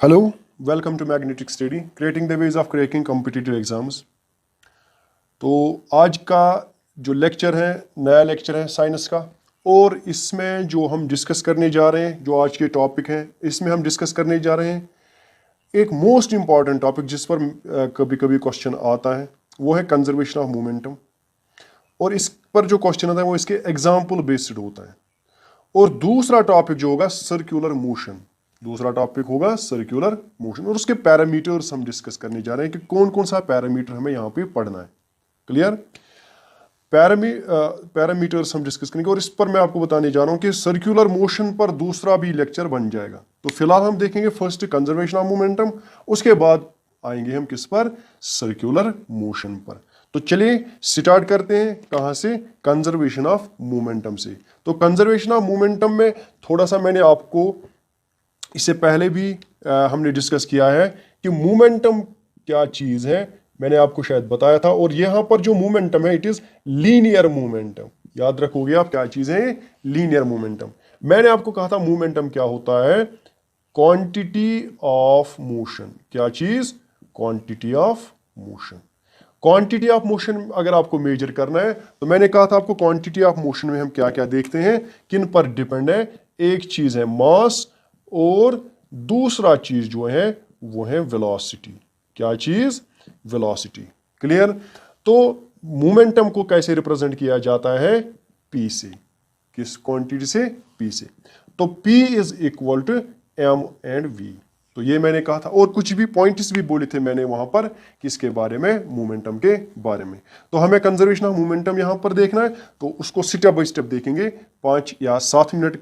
Hello, welcome to magnetic study creating the ways of cracking competitive exams. तो आज का जो लेक्चर है, नया लेक्चर है साइंस का, और इसमें जो हम डिस्कस करने जा रहे हैं, जो आज के टॉपिक हैं, इसमें हम डिस्कस करने जा रहे हैं एक मोस्ट इम्पॉर्टेंट टॉपिक जिस पर कभी कभी क्वेश्चन आता है, वो है कंजर्वेशन ऑफ मोमेंटम। और इस पर जो क्वेश्चन आता है वो इसके एग्जाम्पल बेस्ड होता है। और दूसरा टॉपिक जो होगा सर्कुलर मोशन, दूसरा टॉपिक होगा सर्कुलर मोशन, और उसके पैरामीटर्स हम डिस्कस करने जा रहे हैं कि कौन कौन सा पैरामीटर हमें यहाँ पे पढ़ना है। क्लियर? पैरामीटर्स हम डिस्कस करेंगे, और इस पर मैं आपको बताने जा रहा हूँ कि सर्कुलर मोशन पर दूसरा भी लेक्चर बन जाएगा। तो फिलहाल हम देखेंगे फर्स्ट कंजर्वेशन ऑफ मोमेंटम, उसके बाद आएंगे हम किस पर? सर्कुलर मोशन पर। तो चलिए स्टार्ट करते हैं कहाँ से? कंजर्वेशन ऑफ मोमेंटम से। तो कंजर्वेशन ऑफ मोमेंटम में थोड़ा सा मैंने आपको इससे पहले भी हमने डिस्कस किया है कि मोमेंटम क्या चीज़ है, मैंने आपको शायद बताया था। और यहाँ पर जो मोमेंटम है, इट इज़ लीनियर मोमेंटम। याद रखोगे आप क्या चीज़ है? Linear momentum. मैंने आपको कहा था मोमेंटम क्या होता है? Quantity of motion. क्या चीज़? Quantity of motion. Quantity of motion अगर आपको मेजर करना है तो मैंने कहा था आपको क्वांटिटी ऑफ मोशन में हम क्या क्या देखते हैं, किन पर डिपेंड है? एक चीज़ है मास, और दूसरा चीज जो है वो है वेलोसिटी। क्या चीज? वेलोसिटी। क्लियर? तो मोमेंटम को कैसे रिप्रेजेंट किया जाता है? P से। किस क्वांटिटी से? P से। तो P is equal to M and V। तो ये मैंने कहा था, और कुछ भी पॉइंट्स भी बोले थे मैंने वहां पर किसके बारे में? मोमेंटम के बारे में। तो हमें कंजर्वेशन ऑफ मोमेंटम यहां पर देखना है, तो उसको स्टेप बाय स्टेप देखेंगे। 5 या 7 मिनट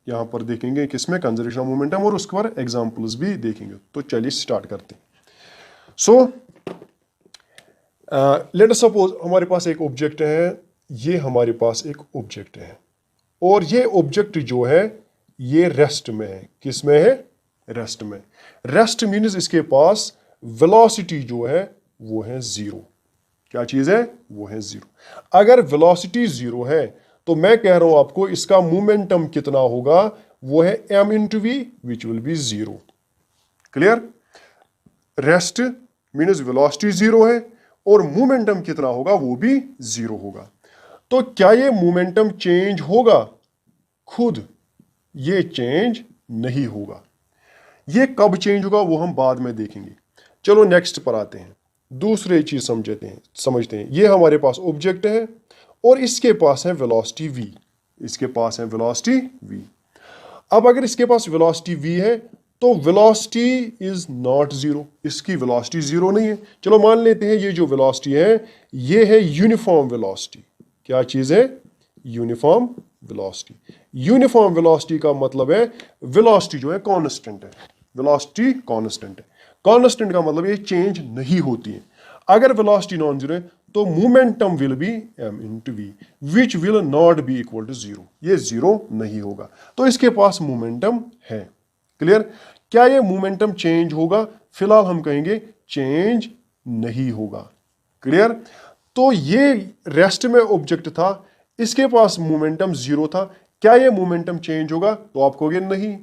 यहाँ पर देखेंगे किसमें? कंजर्वेशन ऑफ मोमेंटम, और उसके बाद एग्जांपल्स भी देखेंगे। तो चलिए स्टार्ट करते हैं। सो लेट अस सपोज हमारे पास एक ऑब्जेक्ट है, ये हमारे पास एक ऑब्जेक्ट है, और ये ऑब्जेक्ट जो है ये रेस्ट में है। किस में है? रेस्ट में। रेस्ट मीन्स इसके पास वेलोसिटी जो है वो है 0। क्या चीज है? वो है 0। अगर वेलोसिटी 0 है तो मैं कह रहा हूं आपको इसका मोमेंटम कितना होगा? वो है m into v, which will be 0। Clear? Rest means velocity 0 है, और मोमेंटम कितना होगा? वो भी 0 होगा। तो क्या ये मोमेंटम चेंज होगा? खुद ये चेंज नहीं होगा। ये कब चेंज होगा वो हम बाद में देखेंगे। चलो नेक्स्ट पर आते हैं, दूसरी चीज समझते हैं। ये हमारे पास ऑब्जेक्ट है और इसके पास है वेलोसिटी v। इसके पास है वेलोसिटी v। अब अगर इसके पास वेलोसिटी v है तो वेलोसिटी इज नॉट 0। इसकी वेलोसिटी 0 नहीं है। चलो मान लेते हैं ये जो वेलोसिटी है ये है यूनिफॉर्म वेलोसिटी। क्या चीज है? Uniform velocity. यूनिफॉर्म वेलोसिटी का मतलब है वेलोसिटी जो है कांस्टेंट है। वेलोसिटी कांस्टेंट है। कांस्टेंट का मतलब ये चेंज नहीं होती है। अगर वेलोसिटी नॉन जीरो है तो momentum will be m into v, which will not be equal to 0। ये 0 नहीं होगा, तो इसके पास मोमेंटम है। क्लियर? क्या ये मोमेंटम चेंज होगा? फिलहाल हम कहेंगे चेंज नहीं होगा। क्लियर? तो ये रेस्ट में ऑब्जेक्ट था, इसके पास मोमेंटम 0 था। क्या ये मोमेंटम चेंज होगा? तो आप कहोगे नहीं।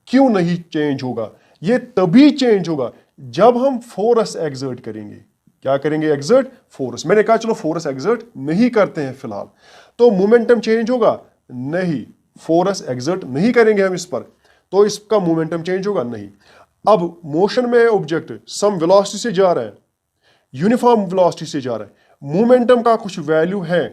क्यों नहीं चेंज होगा? ये तभी चेंज होगा जब हम फोर्स एक्सर्ट करेंगे। क्या करेंगे? Exert force. मैंने कहा चलो फोर्स एक्सर्ट नहीं करते हैं फिलहाल, तो मोमेंटम चेंज होगा? नहीं। फोर्स एक्सर्ट नहीं करेंगे हम इस पर, तो इसका मोमेंटम चेंज होगा? नहीं। अब मोशन में ऑब्जेक्ट सम वेलोसिटी से जा रहा है, यूनिफॉर्म वेलोसिटी से जा रहा है, मोमेंटम का कुछ वैल्यू है,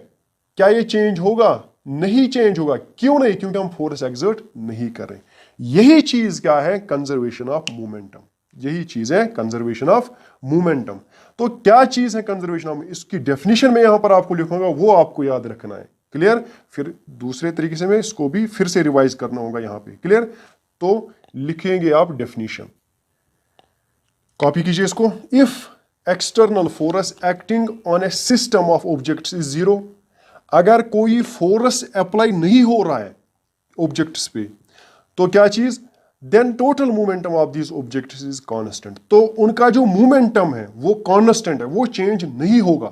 क्या ये चेंज होगा? नहीं चेंज होगा। क्यों नहीं? क्योंकि हम फोर्स एक्सर्ट नहीं कर रहे। यही चीज क्या है? Conservation of momentum. यही चीज है कंजर्वेशन ऑफ मोमेंटम। तो क्या चीज है कंजर्वेशन ऑफ? इसकी डेफिनेशन में यहां पर आपको लिखूंगा, वो आपको याद रखना है। क्लियर? फिर दूसरे तरीके से मैं इसको भी फिर से रिवाइज करना होगा यहां पे। क्लियर? तो लिखेंगे आप डेफिनेशन, कॉपी कीजिए इसको। If external force acting on A system of objects is 0, अगर कोई फोर्स अप्लाई नहीं हो रहा है ऑब्जेक्ट्स पे, तो क्या चीज? Then total momentum of this objects is constant. तो उनका जो मोमेंटम है वो कांस्टेंट है, वो चेंज नहीं होगा।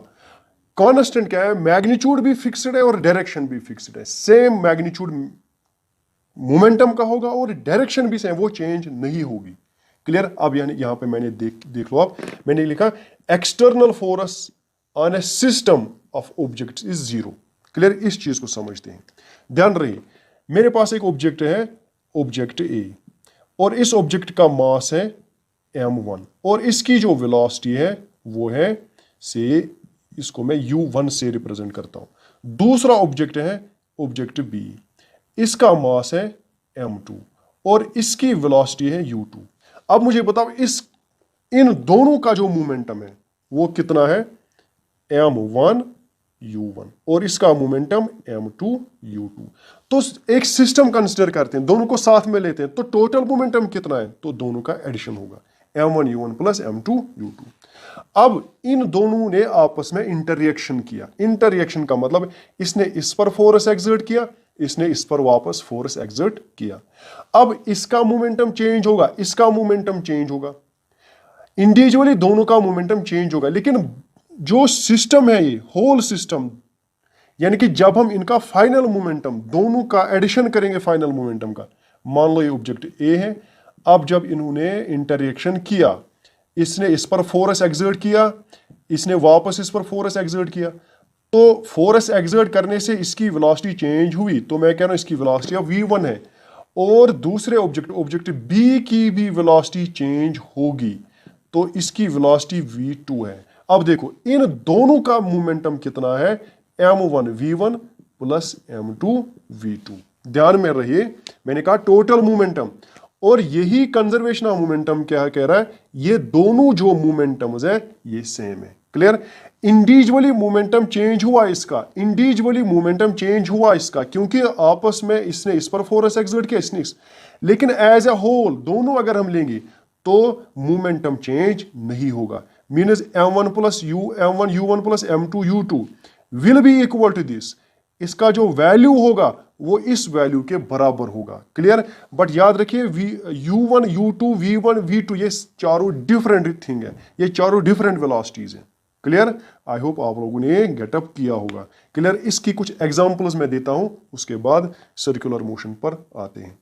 कांस्टेंट क्या है? मैग्नीट्यूड भी फिक्स्ड है और डायरेक्शन भी फिक्स्ड है। सेम मैग्नीट्यूड मोमेंटम का होगा और डायरेक्शन भी सेम, वो चेंज नहीं होगी। क्लियर। अब यानी यहां पे मैंने देख लो आप, मैंने लिखा external force on A system of object is zero. Clear, इस चीज को समझते हैं। ध्यान रहे, मेरे पास एक ऑब्जेक्ट है, ऑब्जेक्ट ए, और इस ऑब्जेक्ट का मास है m1 और इसकी जो वेलोसिटी है वो है से, इसको मैं u1 से रिप्रेजेंट करता हूं। दूसरा ऑब्जेक्ट है ऑब्जेक्ट b, इसका मास है m2 और इसकी वेलोसिटी है u2। अब मुझे बताओ इन दोनों का जो मोमेंटम है वो कितना है, m1 u1 और इसका मोमेंटम m2 u2। तो एक सिस्टम कंसीडर करते हैं, दोनों को साथ में लेते हैं, तो टोटल मोमेंटम कितना है, तो दोनों का एडिशन होगा m1 u1 plus m2 u2। अब इन दोनों ने आपस में इंटररिएक्शन किया। इंटररिएक्शन का मतलब इसने इस पर फोर्स एक्सर्ट किया, इसने इस पर वापस फोर्स एक्सर्ट किया। अब इसका मोमेंटम चेंज होगा, इसका मोमेंटम चेंज होगा, इंडिविजुअली दोनों का मोमेंटम चेंज होगा, लेकिन जो सिस्टम है ये होल सिस्टम, यानी कि जब हम इनका फाइनल मोमेंटम दोनों का एडिशन करेंगे फाइनल मोमेंटम का, मान लो ये ऑब्जेक्ट ए है, अब जब इन्होंने इंटरएक्शन किया, इसने इस पर फोर्स एक्सर्ट किया, इसने वापस इस पर फोर्स एक्सर्ट किया, तो फोर्स एक्सर्ट करने से इसकी वेलोसिटी चेंज हुई, तो मैं कह रहा हूं इसकी वेलोसिटी अब v1 है, और दूसरे ऑब्जेक्ट b की भी वेलोसिटी चेंज होगी, तो इसकी वेलोसिटी v2 है। अब देखो इन दोनों का मोमेंटम कितना है, m1 v1 plus m2 v2। ध्यान में रहिए, मैंने कहा टोटल मोमेंटम, और यही कंजर्वेशन ऑफ मोमेंटम क्या कह रहा है, ये दोनों जो मोमेंटम्स है ये सेम है। क्लियर, इंडिविजुअली मोमेंटम चेंज हुआ इसका, इंडिविजुअली मोमेंटम चेंज हुआ इसका, क्योंकि आपस में इसने इस पर फोर्स एक्सर्ट किया, इसने लेकिन एज ए होल दोनों अगर हम लेंगे तो मोमेंटम चेंज नहीं होगा। Means m1 plus m1 u1 plus m2 u2 will be equal to this, इसका जो वैल्यू होगा वो इस वैल्यू के बराबर होगा। क्लियर, बट याद रखिए u1 u2 v1 v2 ये चारों डिफरेंट थिंग है, ये चारों डिफरेंट वेलोसिटीज हैं। क्लियर, आई होप आप लोगों ने गेटअप किया होगा। क्लियर, इसकी कुछ एग्जांपल्स मैं देता हूं, उसके बाद सर्कुलर मोशन पर आते हैं।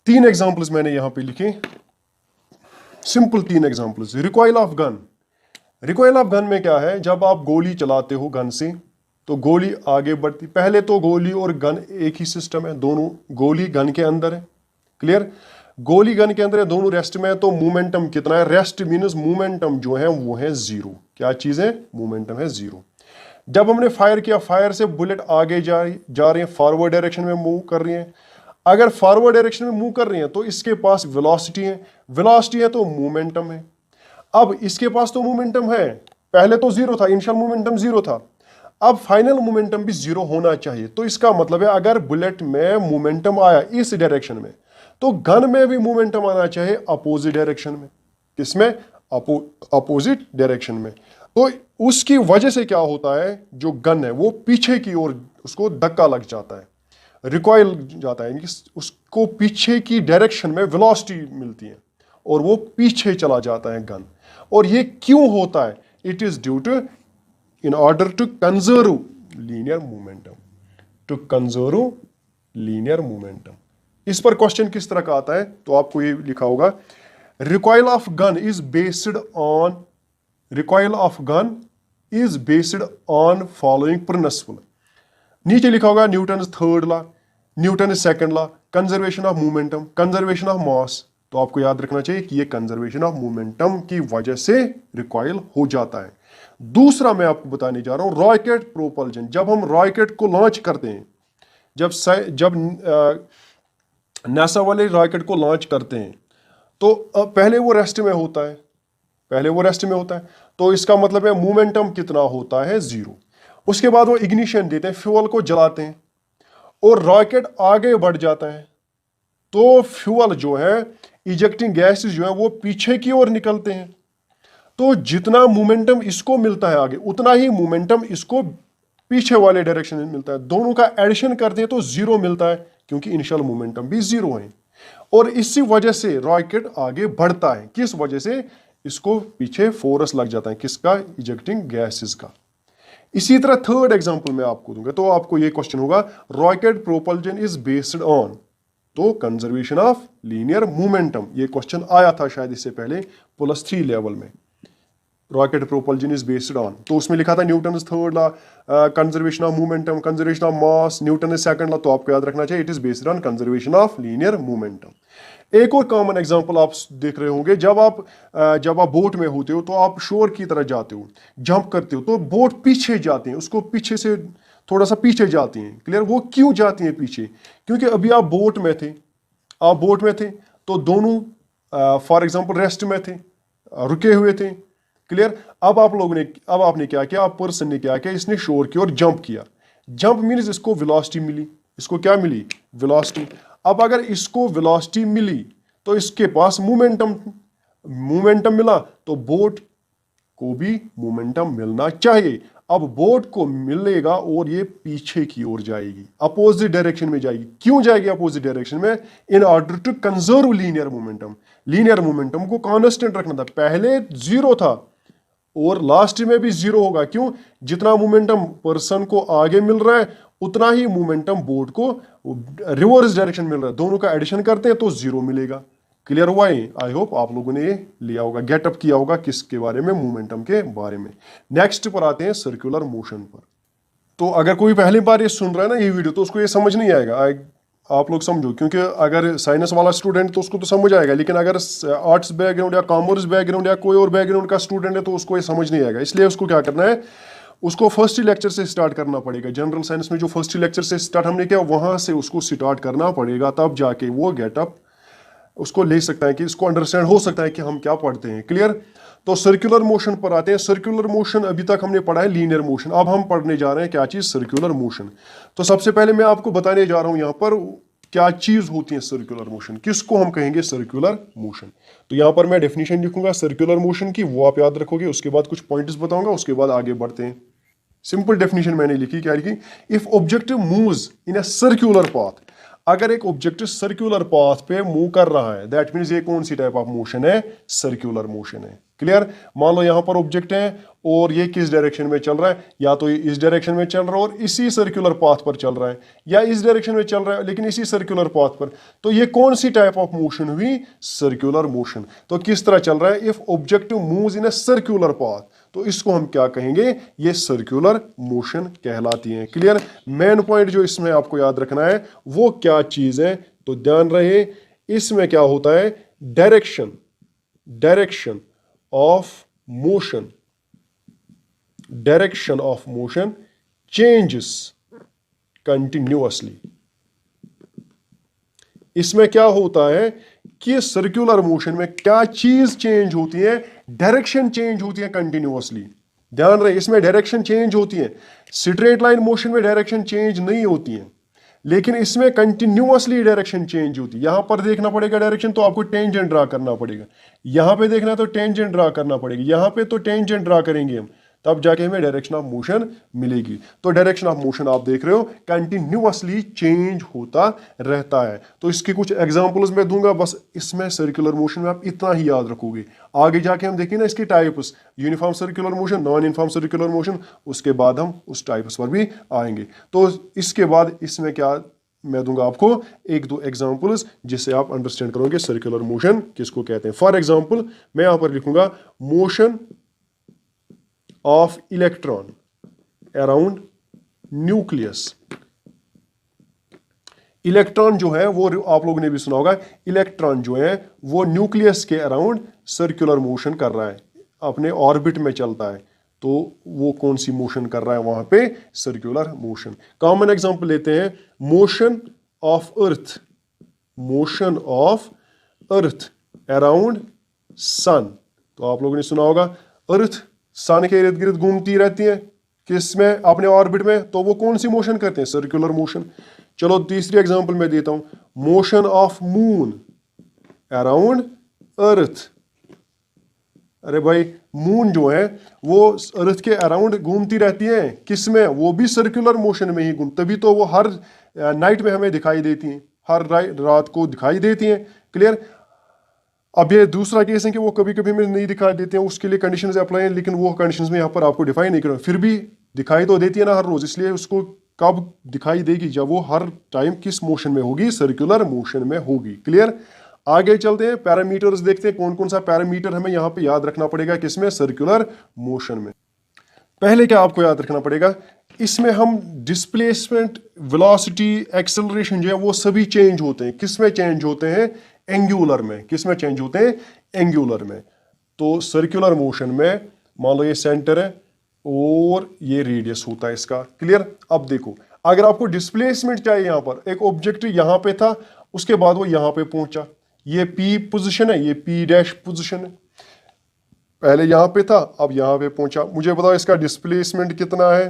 3 एग्जांपल्स मैंने यहां पे लिखे, simple 3 examples. Recoil of gun, recoil of gun में क्या है, जब आप गोली चलाते हो गन से तो गोली आगे बढ़ती, पहले तो गोली और गन एक ही सिस्टम है, दोनों गोली गन के अंदर है। क्लियर, गोली गन के अंदर है, दोनों रेस्ट में है, तो मोमेंटम कितना है, रेस्ट मीन्स मोमेंटम जो है वो है 0। क्या चीज है, मोमेंटम है 0। जब हमने फायर किया, फायर से बुलेट आगे जा रही है, फॉरवर्ड डायरेक्शन में मूव कर रही है। अगर फॉरवर्ड डायरेक्शन में मूव कर रही है तो इसके पास वेलोसिटी है, वेलोसिटी है तो मोमेंटम है। अब इसके पास तो मोमेंटम है, पहले तो 0 था, इनिशियल मोमेंटम 0 था, अब फाइनल मोमेंटम भी 0 होना चाहिए। तो इसका मतलब है अगर बुलेट में मोमेंटम आया इस डायरेक्शन में, तो गन में भी मोमेंटम आना चाहिए अपोजिट डायरेक्शन में। किसमें, अपोजिट डायरेक्शन में। तो उसकी वजह से क्या होता है, जो गन है वो पीछे की ओर उसको धक्का लग जाता है, रिकॉइल जाता है, उसको पीछे की डायरेक्शन में वेलोसिटी मिलती है और वो पीछे चला जाता है गन। और ये क्यों होता है, it is due to in order to conserve linear momentum, to conserve linear momentum। इस पर क्वेश्चन किस तरह का आता है, तो आपको ये लिखा होगा, recoil of gun is based on following principle। नीचे लिखा होगा Newton third law, Newton second law, conservation of momentum, conservation of mass. तो आपको याद रखना चाहिए कि ये कंजर्वेशन ऑफ मोमेंटम की वजह से रिकॉइल हो जाता है। दूसरा मैं आपको बताने जा रहा हूं, रॉकेट प्रोपल्जन। जब हम रॉकेट को लॉन्च करते हैं, जब नासा वाले रॉकेट को लॉन्च करते हैं तो पहले वो रेस्ट में होता है, तो इसका मतलब है मोमेंटम कितना होता है, 0। उसके बाद वो इग्निशन देते हैं, फ्यूल को जलाते हैं और रॉकेट आगे बढ़ जाता है, तो फ्यूल जो है, इजेक्टिंग गैसेस जो है वो पीछे की ओर निकलते हैं। तो जितना मोमेंटम इसको मिलता है आगे, उतना ही मोमेंटम इसको पीछे वाले डायरेक्शन में मिलता है। दोनों का एडिशन करते हैं तो 0 मिलता है, क्योंकि इनिशियल मोमेंटम भी 0 है। और इसी वजह से रॉकेट आगे बढ़ता है। किस वजह से, इसको पीछे फोर्स लग जाता है, किसका, इजेक्टिंग गैसेस का। इसी तरह थर्ड एग्जांपल मैं आपको दूंगा, तो आपको ये क्वेश्चन होगा, rocket propulsion is based on. तो कंजर्वेशन ऑफ लीनियर मोमेंटम, ये क्वेश्चन आया था शायद इससे पहले +3 लेवल में। Rocket propulsion is based on, तो उसमें लिखा था Newton third law, conservation of momentum, conservation of mass, Newton second law, तो आपको याद रखना चाहिए it is based on conservation of linear momentum. एक और कॉमन एग्जांपल आप देख रहे होंगे, जब आप बोट में होते हो तो आप शोर की तरफ जाते हो, जंप करते हो, तो बोट पीछे जाते हैं, उसको पीछे से थोड़ा सा पीछे जाती हैं। क्लियर? वो क्यों जाती हैं पीछे? क्योंकि अभी आप बोट में थे, तो दोनों फॉर एग्जांपल रेस्ट में थे, रुके हुए थे। क्लियर? अब आपने क्या किया, आप पर्सन ने क्या किया, इसने शोर की ओर जंप किया। जंप मीन्स इसको वेलोसिटी मिली, इसको क्या मिली? वेलोसिटी। अब अगर इसको वेलोसिटी मिली तो इसके पास मोमेंटम मिला, तो बोट को भी मोमेंटम मिलना चाहिए। अब बोट को मिलेगा और ये पीछे की ओर जाएगी, अपोजिट डायरेक्शन में जाएगी। क्यों जाएगी अपोजिट डायरेक्शन में? In order to conserve linear momentum. Linear momentum को कांस्टेंट रखना था, पहले 0 था और लास्ट में भी 0 होगा। क्यों? जितना मोमेंटम पर्सन को आगे मिल रहा है उतना ही मोमेंटम बोट को रिवर्स डायरेक्शन मिल रहा है। दोनों का एडिशन करते हैं तो 0 मिलेगा। क्लियर हुआ? आई होप आप लोगों ने ये लिया होगा, गेटअप किया होगा किसके बारे में? मोमेंटम के बारे में। नेक्स्ट पर आते हैं सर्कुलर मोशन पर। तो अगर कोई पहली बार ये सुन रहा है ना ये वीडियो, तो उसको ये समझ नहीं आएगा। आप लोग समझो, क्योंकि अगर साइंस वाला स्टूडेंट तो उसको तो समझ आएगा, लेकिन अगर आर्ट्स बैकग्राउंड या कॉमर्स बैकग्राउंड या कोई और बैकग्राउंड का स्टूडेंट है तो उसको ये समझ नहीं आएगा। इसलिए उसको क्या करना है, उसको फर्स्ट लेक्चर से स्टार्ट करना पड़ेगा। जनरल साइंस में जो फर्स्ट लेक्चर से स्टार्ट हमने किया, वहां से उसको स्टार्ट करना पड़ेगा, तब जाके वो गेटअप उसको ले सकता है, कि इसको अंडरस्टैंड हो सकता है कि हम क्या पढ़ते हैं। क्लियर? तो सर्कुलर मोशन पर आते हैं। सर्कुलर मोशन अभी तक हमने पढ़ा है लीनियर मोशन, अब हम पढ़ने जा रहे हैं क्या चीज? Circular motion. तो सबसे पहले मैं आपको बताने जा रहा हूं यहां पर क्या चीज होती है सर्कुलर मोशन, किसको हम कहेंगे सर्कुलर मोशन। तो यहां पर मैं डेफिनेशन लिखूंगा सर्कुलर मोशन की, वो आप याद रखोगे, उसके बाद कुछ पॉइंट्स बताऊंगा, उसके बाद आगे बढ़ते हैं। सिंपल डेफिनेशन मैंने लिखी, क्या लिखी? If objective moves in a circular path, अगर एक ऑब्जेक्ट सर्कुलर पाथ पे मूव कर रहा है, दैट मींस ये कौन सी टाइप ऑफ मोशन है? सर्कुलर मोशन है। क्लियर? मान लो यहां पर ऑब्जेक्ट है और ये किस डायरेक्शन में चल रहा है, या तो ये इस डायरेक्शन में चल रहा है और इसी सर्कुलर पाथ पर चल रहा है, या इस डायरेक्शन में चल रहा है लेकिन इसी सर्कुलर पाथ पर। तो ये कौन सी टाइप ऑफ मोशन हुई? Circular motion. तो किस तरह चल रहा है? If object moves in a circular path, तो इसको हम क्या कहेंगे? ये सर्कुलर मोशन कहलाती है। क्लियर? मेन पॉइंट जो इसमें आपको याद रखना है वो क्या चीज है, तो ध्यान रहे, इसमें क्या होता है? Direction of motion changes continuously. इसमें क्या होता है कि सर्कुलर मोशन में क्या चीज चेंज होती है? डायरेक्शन चेंज होती है कंटिन्यूअसली। ध्यान रहे, इसमें डायरेक्शन चेंज होती है। स्ट्रेट लाइन मोशन में डायरेक्शन चेंज नहीं होती है, लेकिन इसमें कंटिन्यूअसली डायरेक्शन चेंज होती है। यहां पर देखना पड़ेगा डायरेक्शन, तो आपको टेंजेंट ड्रा करना पड़ेगा। यहां पे देखना है तो टेंजेंट ड्रा करना पड़ेगा, यहां पे तो टेंजेंट ड्रा करेंगे हम, तब जाके हमें डायरेक्शन ऑफ मोशन मिलेगी। तो डायरेक्शन ऑफ मोशन आप देख रहे हो कंटिन्यूअसली चेंज होता रहता है। तो इसके कुछ एग्जांपल्स मैं दूंगा, बस इसमें सर्कुलर मोशन में आप इतना ही याद रखोगे। आगे जाके हम देखेंगे ना इसके types, uniform circular motion, non uniform circular motion, उसके बाद हम उस टाइप्स पर भी आएंगे। तो इसके बाद इसमें क्या मैं दूंगा आपको 1-2 एग्जांपल्स, जिससे आप अंडरस्टैंड करोगे सर्कुलर मोशन किसको कहते हैं। फॉर एग्जांपल मैं यहां पर लिखूंगा motion of electron around nucleus. Electron जो है वो आप लोगों ने भी सुना होगा, इलेक्ट्रॉन जो है वो न्यूक्लियस के अराउंड सर्कुलर मोशन कर रहा है, अपने ऑर्बिट में चलता है। तो वो कौन सी मोशन कर रहा है वहां पे? Circular motion. कॉमन एग्जांपल लेते हैं, motion of earth around sun. तो आप लोगों ने सुना होगा अर्थ सन के इर्द गिर्द घूमती रहती है, किसमें? अपने ऑर्बिट में। तो वो कौन सी मोशन करते हैं? Circular motion. चलो तीसरी एग्जांपल मैं देता हूं, मोशन ऑफ मून अराउंड अर्थ। अरे भाई, मून जो है वो अर्थ के अराउंड घूमती रहती है, किसमें? वो भी सर्कुलर मोशन में ही तभी तो वो हर नाइट में हमें दिखाई देती हैं, हर रात को दिखाई देती हैं। क्लियर? अब ये दूसरा केस है कि वो कभी कभी हमें नहीं दिखाई देते हैं, उसके लिए कंडीशंस अप्लाई हैं, लेकिन वो कंडीशंस में यहाँ पर आपको डिफाइन नहीं करूँ, फिर भी दिखाई तो देती है ना हर रोज, इसलिए उसको कब दिखाई देगी? जब वो हर टाइम किस मोशन में होगी? सर्कुलर मोशन में होगी। क्लियर? आगे चलते हैं, पैरामीटर्स देखते हैं कौन कौन सा पैरामीटर हमें यहाँ पे याद रखना पड़ेगा किसमें? सर्कुलर मोशन में। पहले क्या आपको याद रखना पड़ेगा, इसमें हम डिस्प्लेसमेंट, वेलोसिटी, एक्सेलरेशन जो है वो सभी चेंज होते हैं। किसमें चेंज होते हैं? एंगुलर में। किसमें चेंज होते हैं? एंगुलर में। तो सर्कुलर मोशन में मान लो ये सेंटर है और ये रेडियस होता है इसका। क्लियर? अब देखो, अगर आपको डिस्प्लेसमेंट चाहिए, यहां पर एक ऑब्जेक्ट यहां पे था, उसके बाद वो यहां पे पहुंचा, ये P पोजीशन है, ये P डैश पोजीशन है। पहले यहां पे था, अब यहां पे पहुंचा। मुझे बताओ इसका डिस्प्लेसमेंट कितना है?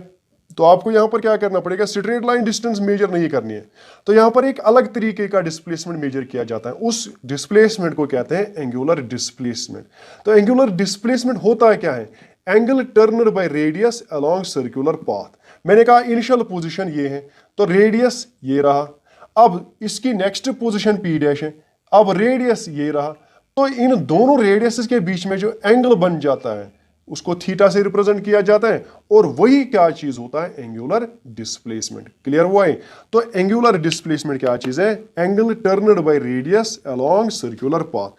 तो आपको यहां पर क्या करना पड़ेगा? स्ट्रेट लाइन डिस्टेंस मेजर नहीं करनी है, तो यहां पर एक अलग तरीके का डिस्प्लेसमेंट मेजर किया जाता है। उस डिस्प्लेसमेंट को कहते हैं एंगुलर डिस्प्लेसमेंट। तो एंगुलर डिस्प्लेसमेंट होता है क्या है? Angle turned by radius along circular path. मैंने कहा इनिशियल पोजीशन ये है, तो रेडियस ये रहा। अब इसकी नेक्स्ट पोजीशन P डैश है, अब रेडियस ये रहा। तो इन दोनों रेडियस के बीच में जो एंगल बन जाता है उसको थीटा से रिप्रेजेंट किया जाता है, और वही क्या चीज होता है? Angular displacement. क्लियर हुआ है? तो एंगुलर डिस्प्लेसमेंट क्या चीज है? Angle turned by radius along circular path.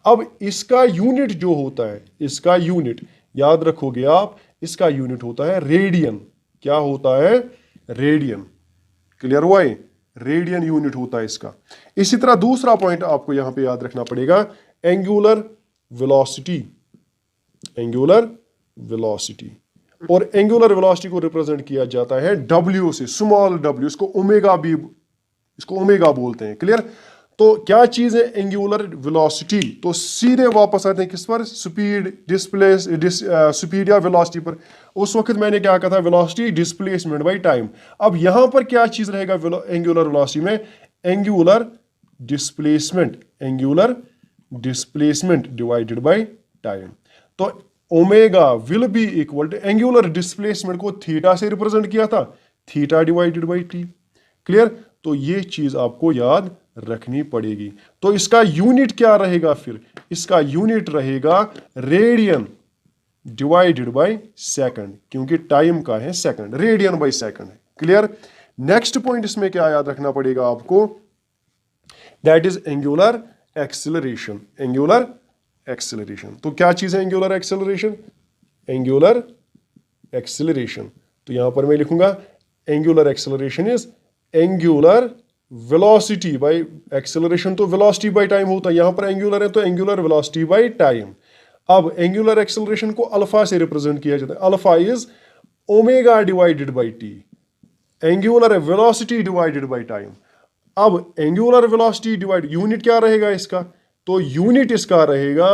अब इसका यूनिट जो होता है, इसका यूनिट याद रखोगे आप, इसका यूनिट होता है रेडियन। क्या होता है? रेडियन। क्लियर हुआ है? रेडियन यूनिट होता है इसका। इसी तरह दूसरा पॉइंट आपको यहां पे याद रखना पड़ेगा, एंगुलर वेलोसिटी। एंगुलर वेलोसिटी, और एंगुलर वेलोसिटी को रिप्रेजेंट किया जाता है W से, स्मॉल w, इसको ओमेगा बोलते हैं। क्लियर? तो क्या चीज है एंगुलर वेलोसिटी? तो सीधे वापस आते हैं किस पर? स्पीड, स्पीड या वेलोसिटी पर। उस वक्त मैंने क्या कहा था? Velocity displacement by time. अब यहां पर क्या चीज रहेगा एंगुलर वेलोसिटी में? Angular displacement. Angular displacement divided by time. तो omega will be equal to, angular displacement को थीटा से रिप्रेजेंट किया था, theta divided by T. Clear? तो ये चीज आपको याद रखनी पड़ेगी। तो इसका यूनिट क्या रहेगा फिर? इसका यूनिट रहेगा रेडियन डिवाइडेड बाय सेकंड, क्योंकि टाइम का है सेकंड, रेडियन बाय सेकंड है। क्लियर? नेक्स्ट पॉइंट इसमें क्या याद रखना पड़ेगा आपको? That is angular acceleration. Angular acceleration. तो क्या चीज है एंगुलर एक्सेलरेशन? एंगुलर एक्सेलरेशन, तो यहां पर मैं लिखूंगा angular acceleration is angular velocity bye acceleration. तो वेलोसिटी बाय टाइम होता है, यहां पर एंगुलर है तो एंगुलर वेलोसिटी बाय टाइम। अब एंगुलर एक्सेलरेशन को अल्फा से रिप्रेजेंट किया जाता है। Alpha is omega divided by T, angular velocity divided by time. अब एंगुलर वेलोसिटी डिवाइड, यूनिट क्या रहेगा इसका? तो यूनिट इसका रहेगा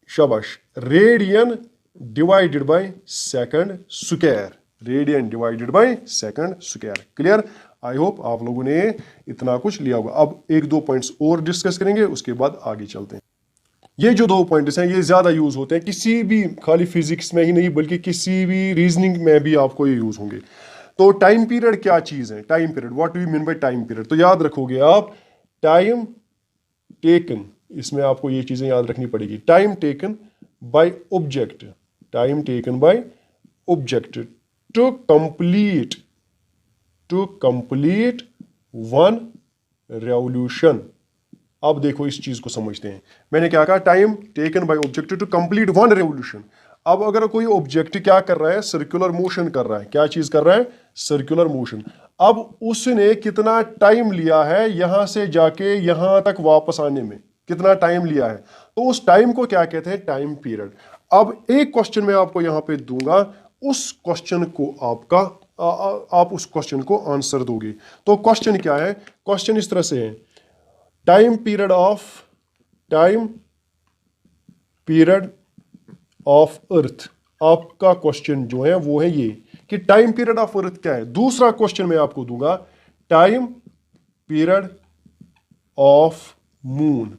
शाबाश, radian divided by second square. Radian divided by second square. Clear? I hope आप लोगों ने इतना कुछ लिया होगा। अब एक दो पॉइंट्स और डिस्कस करेंगे, उसके बाद आगे चलते हैं। ये जो दो पॉइंट्स हैं ये ज्यादा यूज होते हैं किसी भी, खाली फिजिक्स में ही नहीं बल्कि किसी भी रीजनिंग में भी आपको ये यूज होंगे। तो टाइम पीरियड क्या चीज है? Time period, what do you mean by time period? तो याद रखोगे आप, टाइम टेकन, इसमें आपको ये चीजें याद रखनी पड़ेगी। Time taken by object, time taken by object to complete one revolution. अब देखो इस चीज को समझते हैं। मैंने क्या कहा? Time taken by object to complete one revolution. अब अगर कोई ऑब्जेक्ट क्या कर रहा है? सर्कुलर मोशन कर रहा है। क्या चीज कर रहा है? Circular motion. अब उसने कितना टाइम लिया है यहां से जाके यहां तक वापस आने में, कितना टाइम लिया है? तो उस टाइम को क्या कहते हैं? Time period. अब एक क्वेश्चन मैं आपको यहां पे दूंगा, उस क्वेश्चन को आप उस क्वेश्चन को आंसर दोगे। तो क्वेश्चन क्या है? क्वेश्चन इस तरह से है, टाइम पीरियड ऑफ अर्थ। आपका क्वेश्चन जो है वो है ये कि टाइम पीरियड ऑफ अर्थ क्या है। दूसरा क्वेश्चन मैं आपको दूंगा, time period of moon.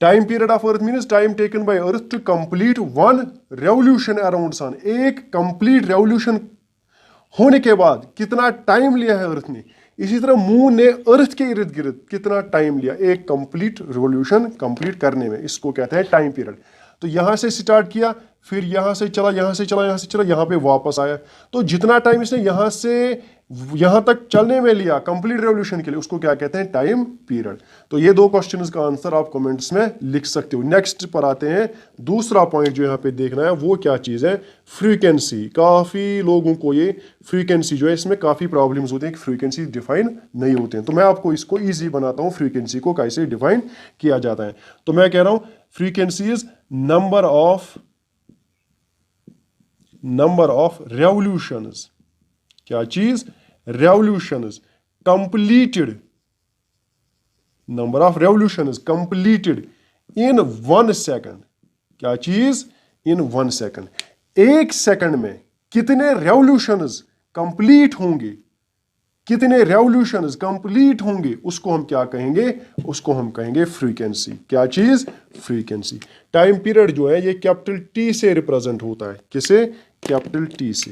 Time period of earth means time taken by earth to complete one revolution around sun. एक कंप्लीट रेवोल्यूशन होने के बाद कितना टाइम लिया है अर्थ ने। इसी तरह मून ने अर्थ के इर्द गिर्द कितना टाइम लिया एक कंप्लीट रेवोल्यूशन कंप्लीट करने में, इसको कहते हैं टाइम पीरियड। तो यहां से स्टार्ट किया, फिर यहाँ से चला, यहाँ से चला, यहाँ से चला, यहाँ पे वापस आया। तो जितना टाइम इसने यहाँ से यहाँ तक चलने में लिया कंप्लीट रेवोल्यूशन के लिए, उसको क्या कहते हैं? Time period. तो ये दो क्वेश्चंस का आंसर आप कमेंट्स में लिख सकते हो। नेक्स्ट पर आते हैं, दूसरा पॉइंट जो यहाँ पे देखना है वो क्या चीज़ है? फ्रीक्वेंसी। काफ़ी लोगों को ये फ्रीक्वेंसी जो है, इसमें काफ़ी प्रॉब्लम्स होते हैं कि फ्रीक्वेंसी डिफाइन नहीं होते हैं। तो मैं आपको इसको ईजी बनाता हूँ, फ्रीक्वेंसी को कैसे डिफाइन किया जाता है। तो मैं कह रहा हूँ frequency is number of revolutions. क्या चीज? Revolutions completed, number of revolutions completed in 1 second. क्या चीज? इन 1 सेकंड। 1 सेकंड में कितने रेवोल्यूशंस कंप्लीट होंगे, कितने रेवोल्यूशंस कंप्लीट होंगे, उसको हम क्या कहेंगे? उसको हम कहेंगे फ्रीक्वेंसी। क्या चीज? फ्रीक्वेंसी। टाइम पीरियड जो है ये कैपिटल टी से रिप्रेजेंट होता है। किसे? कैपिटल टी से,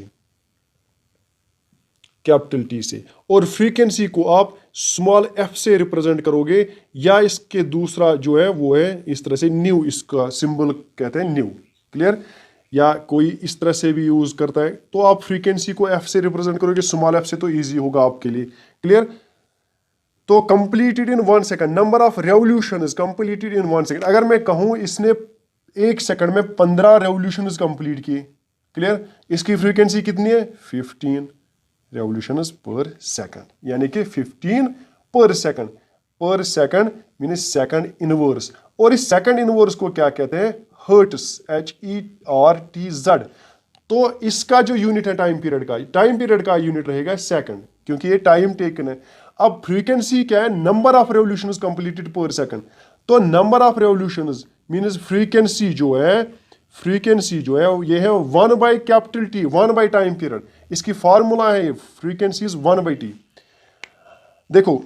कैपिटल टी से। और फ्रीक्वेंसी को आप स्मॉल एफ से रिप्रेजेंट करोगे, या इसके दूसरा जो है वो है इस तरह से न्यू, इसका सिंबल कहते हैं न्यू। क्लियर? या कोई इस तरह से भी यूज करता है। तो आप फ्रीक्वेंसी को एफ से रिप्रेजेंट करोगे, स्मॉल एफ से, तो इजी होगा आपके लिए। क्लियर? तो completed in 1 second, number of revolutions completed in 1 second. अगर मैं कहूं इसने 1 सेकंड में 15 रेवोल्यूशंस कंप्लीट किए, क्लियर, इसकी फ्रीक्वेंसी कितनी है? 15 रेवोल्यूशंस पर सेकंड, यानी कि 15 पर सेकंड। पर सेकंड मीन्स सेकंड इनवर्स। और इस सेकंड इनवर्स को क्या कहते हैं? Hertz, HERTZ। तो इसका जो यूनिट है टाइम पीरियड का यूनिट रहेगा सेकंड, क्योंकि ये टाइम टेकन है। अब फ्रीक्वेंसी क्या है? Number of revolutions completed per second. तो number of revolutions means frequency जो है ये है 1/T, 1 टाइम पीरियड। इसकी फॉर्मूला है फ्रीक्वेंसी इज 1/T। देखो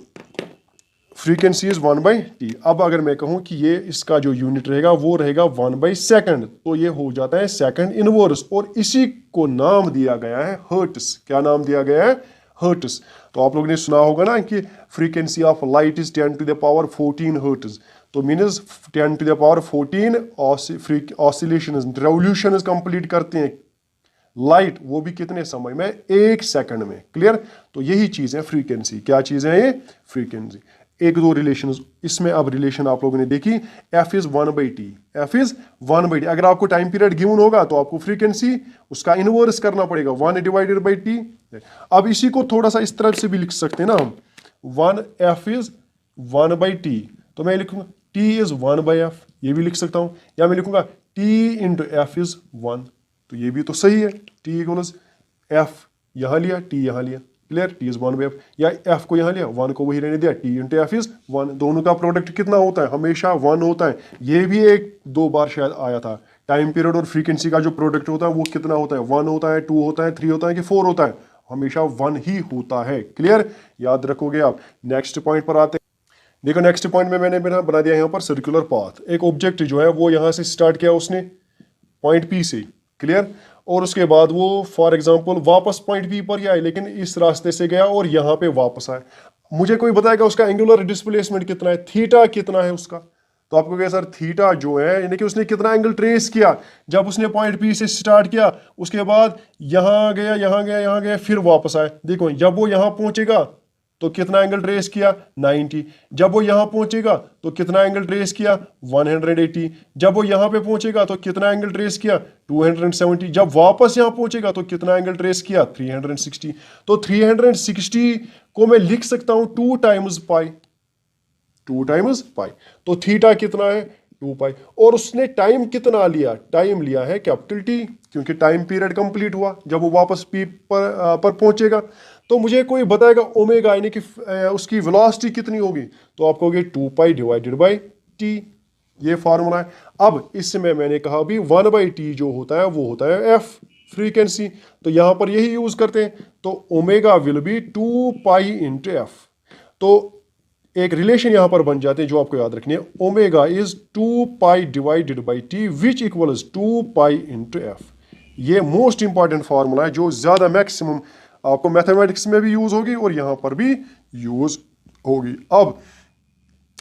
फ्रीक्वेंसी इज 1/T। अब अगर मैं कहूं कि ये इसका जो यूनिट रहेगा वो रहेगा 1/सेकंड, तो ये हो जाता है सेकंड इनवर्स, और इसी को नाम दिया गया है हर्ट्स। क्या नाम दिया गया है? हर्ट्स। तो आप लोगों ने सुना होगा ना कि frequency of light is 10⁻14 hertz. तो मीन्स 10⁻14 ऑसिलेशन, रेवोल्यूशन कंप्लीट करते हैं लाइट, वो भी कितने समय में? 1 सेकंड में। क्लियर? तो यही चीज है फ्रीक्वेंसी। क्या चीज है ये? फ्रीक्वेंसी। एक दो रिलेशन इसमें, अब रिलेशन आप लोगों ने देखी, F is 1/T, F is 1/T। अगर आपको टाइम पीरियड गिवन होगा तो आपको फ्रीक्वेंसी उसका इनवर्स करना पड़ेगा, 1/T। अब इसी को थोड़ा सा इस तरह से भी लिख सकते हैं ना हम, 1F इज 1/T। तो मैं लिखूंगा T इज 1/F, ये भी लिख सकता हूं, या मैं लिखूंगा T इंटू F इज 1। तो ये भी तो सही है। T इक्वल्स F यहां लिया, T यहां लिया। क्लियर? T इज 1/F, या F को यहां लिया, 1 को वही रहने दिया, T इंटू F इज 1। दोनों का प्रोडक्ट कितना होता है? हमेशा 1 होता है। ये भी 1-2 बार शायद आया था। टाइम पीरियड और फ्रीक्वेंसी का जो प्रोडक्ट होता है वो कितना होता है? 1 होता है, 2 होता है, 3 होता है कि 4 होता है? हमेशा 1 ही होता है। क्लियर? याद रखोगे आप। नेक्स्ट पॉइंट पर आते हैं। देखो नेक्स्ट पॉइंट में मैंने बना दिया यहाँ पर सर्कुलर पाथ। एक ऑब्जेक्ट जो है वो यहाँ से स्टार्ट किया उसने पॉइंट P से। क्लियर? और उसके बाद वो फॉर एग्जांपल वापस पॉइंट P पर ही आए, लेकिन इस रास्ते से गया और यहाँ पे वापस आए। मुझे कोई बताएगा उसका एंगुलर डिस्प्लेसमेंट कितना है, थीटा कितना है उसका? तो आपको क्या सर, थीटा जो है यानी कि उसने कितना एंगल ट्रेस किया जब उसने पॉइंट P से स्टार्ट किया, उसके बाद यहाँ गया, यहाँ गया, यहाँ गया, फिर वापस आए। देखो जब वो यहाँ पहुंचेगा तो कितना एंगल ट्रेस किया? 90। जब वो यहाँ पहुंचेगा तो कितना एंगल ट्रेस किया? 180। जब वो यहाँ पे पहुंचेगा तो कितना एंगल ट्रेस किया? 270। जब वापस यहाँ पहुंचेगा तो कितना एंगल ट्रेस किया? 360। तो 360 को मैं लिख सकता हूं 2 टाइम्स पाई, 2 टाइम्स पाई। तो थीटा कितना है? 2 पाई। और उसने टाइम कितना लिया? टाइम लिया है कैपिटल T, क्योंकि टाइम पीरियड कंप्लीट हुआ जब वो वापस P पर पहुंचेगा। तो मुझे कोई बताएगा ओमेगा यानी कि उसकी वेलोसिटी कितनी होगी? तो आप कहोगे 2 पाई डिवाइडेड बाई T। ये फॉर्मूला है। अब इसमें मैंने कहा अभी 1/T जो होता है वो होता है F, फ्रीक्वेंसी। तो यहां पर यही यूज करते हैं। तो omega will B 2 pi into F। तो एक रिलेशन यहां पर बन जाते हैं जो आपको याद रखनी है। Omega is 2 pi divided by T which equals 2 pi into F। ये मोस्ट इंपॉर्टेंट फॉर्मूला है जो ज्यादा मैक्सिमम आपको मैथमेटिक्स में भी यूज होगी और यहां पर भी यूज होगी। अब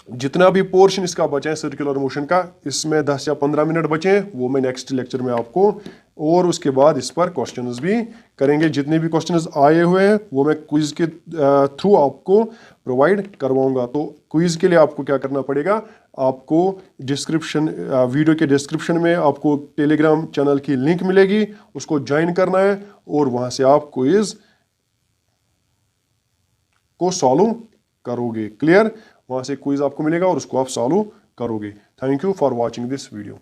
जितना भी पोर्शन इसका बचा है सर्कुलर मोशन का, इसमें 10 या 15 मिनट बचे हैं, वो मैं नेक्स्ट लेक्चर में आपको और उसके बाद इस पर क्वेश्चंस भी करेंगे। जितने भी क्वेश्चंस आए हुए हैं वो मैं क्विज के थ्रू आपको प्रोवाइड करवाऊंगा। तो क्विज के लिए आपको क्या करना पड़ेगा, आपको डिस्क्रिप्शन वीडियो के डिस्क्रिप्शन में आपको टेलीग्राम चैनल की लिंक मिलेगी, उसको ज्वाइन करना है और वहां से आप क्विज को सॉल्व करोगे। क्लियर? वहां से क्विज आपको मिलेगा और उसको आप सॉल्व करोगे। Thank you for watching this video.